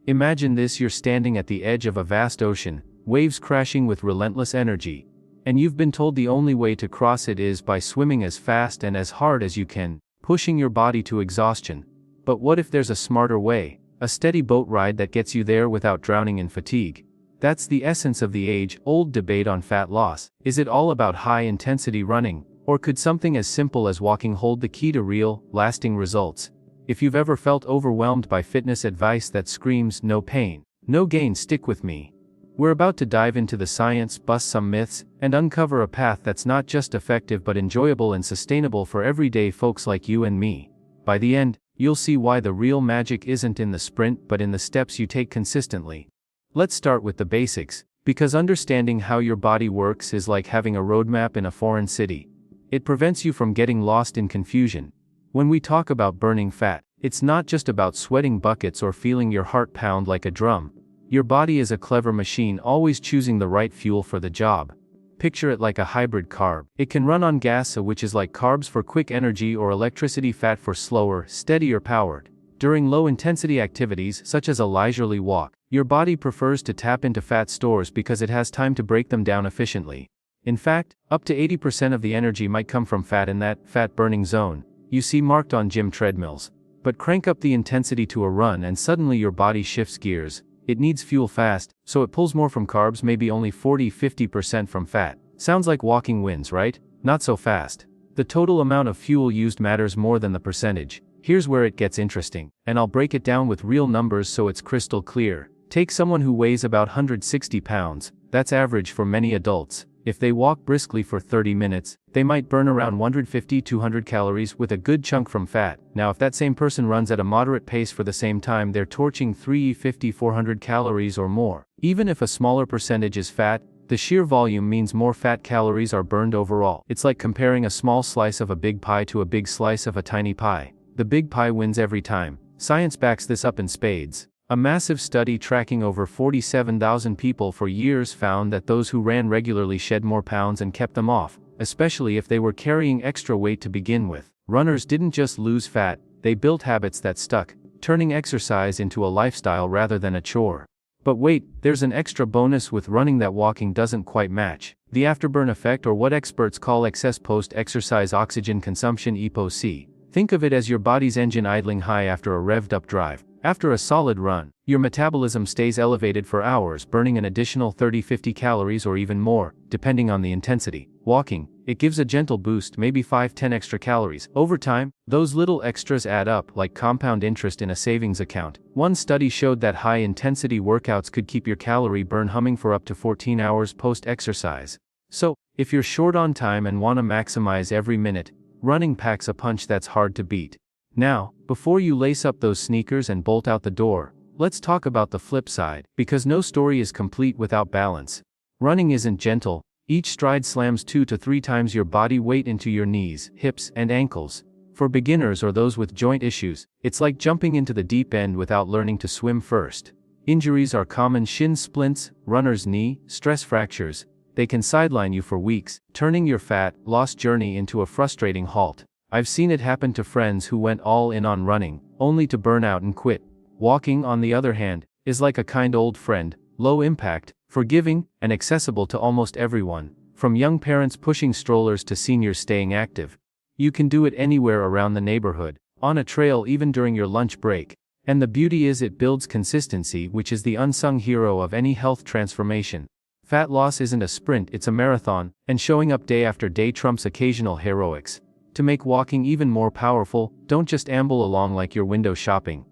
Imagine this: you're standing at the edge of a vast ocean, waves crashing with relentless energy. And you've been told the only way to cross it is by swimming as fast and as hard as you can, pushing your body to exhaustion. But what if there's a smarter way, a steady boat ride that gets you there without drowning in fatigue? That's the essence of the age-old debate on fat loss. Is it all about high-intensity running, or could something as simple as walking hold the key to real, lasting results? If you've ever felt overwhelmed by fitness advice that screams, "No pain, no gain," stick with me. We're about to dive into the science, bust some myths, and uncover a path that's not just effective but enjoyable and sustainable for everyday folks like you and me. By the end, you'll see why the real magic isn't in the sprint but in the steps you take consistently. Let's start with the basics, because understanding how your body works is like having a roadmap in a foreign city. It prevents you from getting lost in confusion. When we talk about burning fat, it's not just about sweating buckets or feeling your heart pound like a drum. Your body is a clever machine, always choosing the right fuel for the job. Picture it like a hybrid carb. It can run on gas, which is like carbs for quick energy, or electricity, fat for slower, steadier powered. During low-intensity activities, such as a leisurely walk, your body prefers to tap into fat stores because it has time to break them down efficiently. In fact, up to 80% of the energy might come from fat in that fat-burning zone you see marked on gym treadmills. But crank up the intensity to a run and suddenly your body shifts gears. It needs fuel fast, so it pulls more from carbs, maybe only 40–50% from fat. Sounds like walking wins, right? Not so fast. The total amount of fuel used matters more than the percentage. Here's where it gets interesting, and I'll break it down with real numbers so it's crystal clear. Take someone who weighs about 160 pounds, that's average for many adults. If they walk briskly for 30 minutes, they might burn around 150–200 calories with a good chunk from fat. Now if that same person runs at a moderate pace for the same time, they're torching 350–400 calories or more. Even if a smaller percentage is fat, the sheer volume means more fat calories are burned overall. It's like comparing a small slice of a big pie to a big slice of a tiny pie. The big pie wins every time. Science backs this up in spades. A massive study tracking over 47,000 people for years found that those who ran regularly shed more pounds and kept them off, especially if they were carrying extra weight to begin with. Runners didn't just lose fat, they built habits that stuck, turning exercise into a lifestyle rather than a chore. But wait, there's an extra bonus with running that walking doesn't quite match. The afterburn effect, or what experts call excess post-exercise oxygen consumption (EPOC). Think of it as your body's engine idling high after a revved-up drive. After a solid run, your metabolism stays elevated for hours, burning an additional 30–50 calories or even more, depending on the intensity. Walking, it gives a gentle boost, maybe 5–10 extra calories. Over time, those little extras add up like compound interest in a savings account. One study showed that high-intensity workouts could keep your calorie burn humming for up to 14 hours post-exercise. So, if you're short on time and want to maximize every minute, running packs a punch that's hard to beat. Now, before you lace up those sneakers and bolt out the door, let's talk about the flip side, because no story is complete without balance. Running isn't gentle. Each stride slams 2 to 3 times your body weight into your knees, hips, and ankles. For beginners or those with joint issues, it's like jumping into the deep end without learning to swim first. Injuries are common: shin splints, runner's knee, stress fractures. They can sideline you for weeks, turning your fat loss journey into a frustrating halt. I've seen it happen to friends who went all in on running, only to burn out and quit. Walking, on the other hand, is like a kind old friend, low impact, forgiving, and accessible to almost everyone, from young parents pushing strollers to seniors staying active. You can do it anywhere around the neighborhood, on a trail, even during your lunch break. And the beauty is it builds consistency, which is the unsung hero of any health transformation. Fat loss isn't a sprint, it's a marathon, and showing up day after day trumps occasional heroics. To make walking even more powerful, don't just amble along like you're window shopping.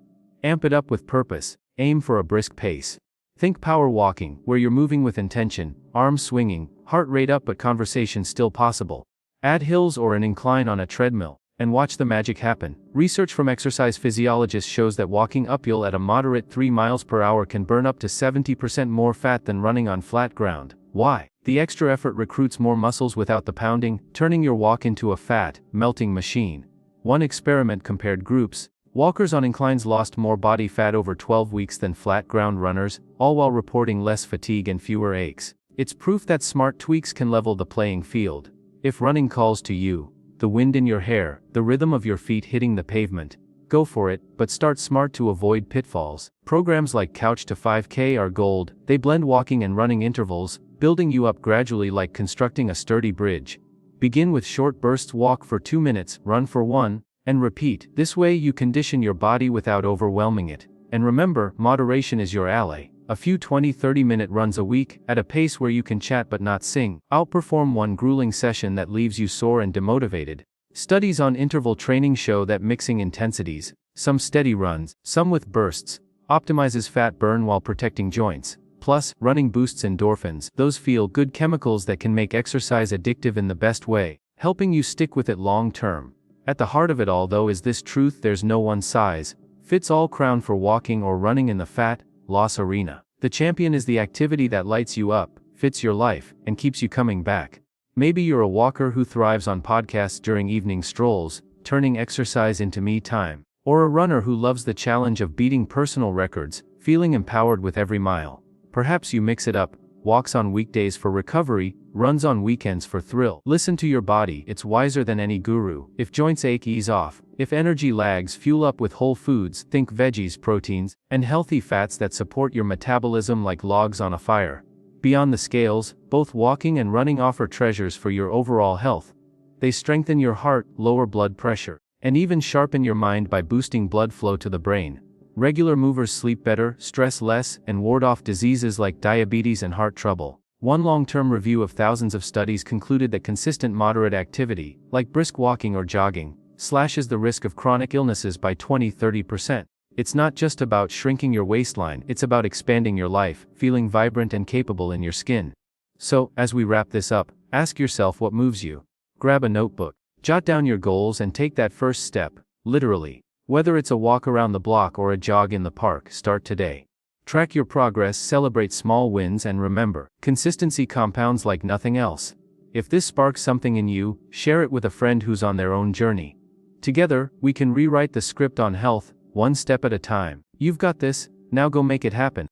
Amp it up with purpose. Aim for a brisk pace. Think power walking, where you're moving with intention, arms swinging, heart rate up but conversation still possible. Add hills or an incline on a treadmill, and watch the magic happen. Research from exercise physiologists shows that walking uphill at a moderate 3 miles per hour can burn up to 70% more fat than running on flat ground. Why? The extra effort recruits more muscles without the pounding, turning your walk into a fat, melting machine. One experiment compared groups. Walkers on inclines lost more body fat over 12 weeks than flat ground runners, all while reporting less fatigue and fewer aches. It's proof that smart tweaks can level the playing field. If running calls to you, the wind in your hair, the rhythm of your feet hitting the pavement, Go for it, but start smart to avoid pitfalls. Programs like Couch to 5K are gold. They blend walking and running intervals, building you up gradually like constructing a sturdy bridge. Begin with short bursts, walk for 2 minutes, run for 1, and repeat. This way you condition your body without overwhelming it. And remember, moderation is your ally. A few 20-30 minute runs a week, at a pace where you can chat but not sing, outperform one grueling session that leaves you sore and demotivated. Studies on interval training show that mixing intensities, some steady runs, some with bursts, optimizes fat burn while protecting joints. Plus, running boosts endorphins, those feel-good chemicals that can make exercise addictive in the best way, helping you stick with it long term. At the heart of it all though is this truth: there's no one-size-fits-all crown for walking or running in the fat loss arena. The champion is the activity that lights you up, fits your life, and keeps you coming back. Maybe you're a walker who thrives on podcasts during evening strolls, turning exercise into me time. Or a runner who loves the challenge of beating personal records, feeling empowered with every mile. Perhaps you mix it up, walks on weekdays for recovery, runs on weekends for thrill. Listen to your body, it's wiser than any guru. If joints ache, ease off. If energy lags, fuel up with whole foods, think veggies, proteins, and healthy fats that support your metabolism like logs on a fire. Beyond the scales, both walking and running offer treasures for your overall health. They strengthen your heart, lower blood pressure, and even sharpen your mind by boosting blood flow to the brain. Regular movers sleep better, stress less, and ward off diseases like diabetes and heart trouble. One long-term review of thousands of studies concluded that consistent moderate activity, like brisk walking or jogging, slashes the risk of chronic illnesses by 20-30%. It's not just about shrinking your waistline, it's about expanding your life, feeling vibrant and capable in your skin. So, as we wrap this up, ask yourself what moves you. Grab a notebook, jot down your goals and take that first step, literally. Whether it's a walk around the block or a jog in the park, start today. Track your progress, celebrate small wins, and remember, consistency compounds like nothing else. If this sparks something in you, share it with a friend who's on their own journey. Together, we can rewrite the script on health, one step at a time. You've got this, now go make it happen.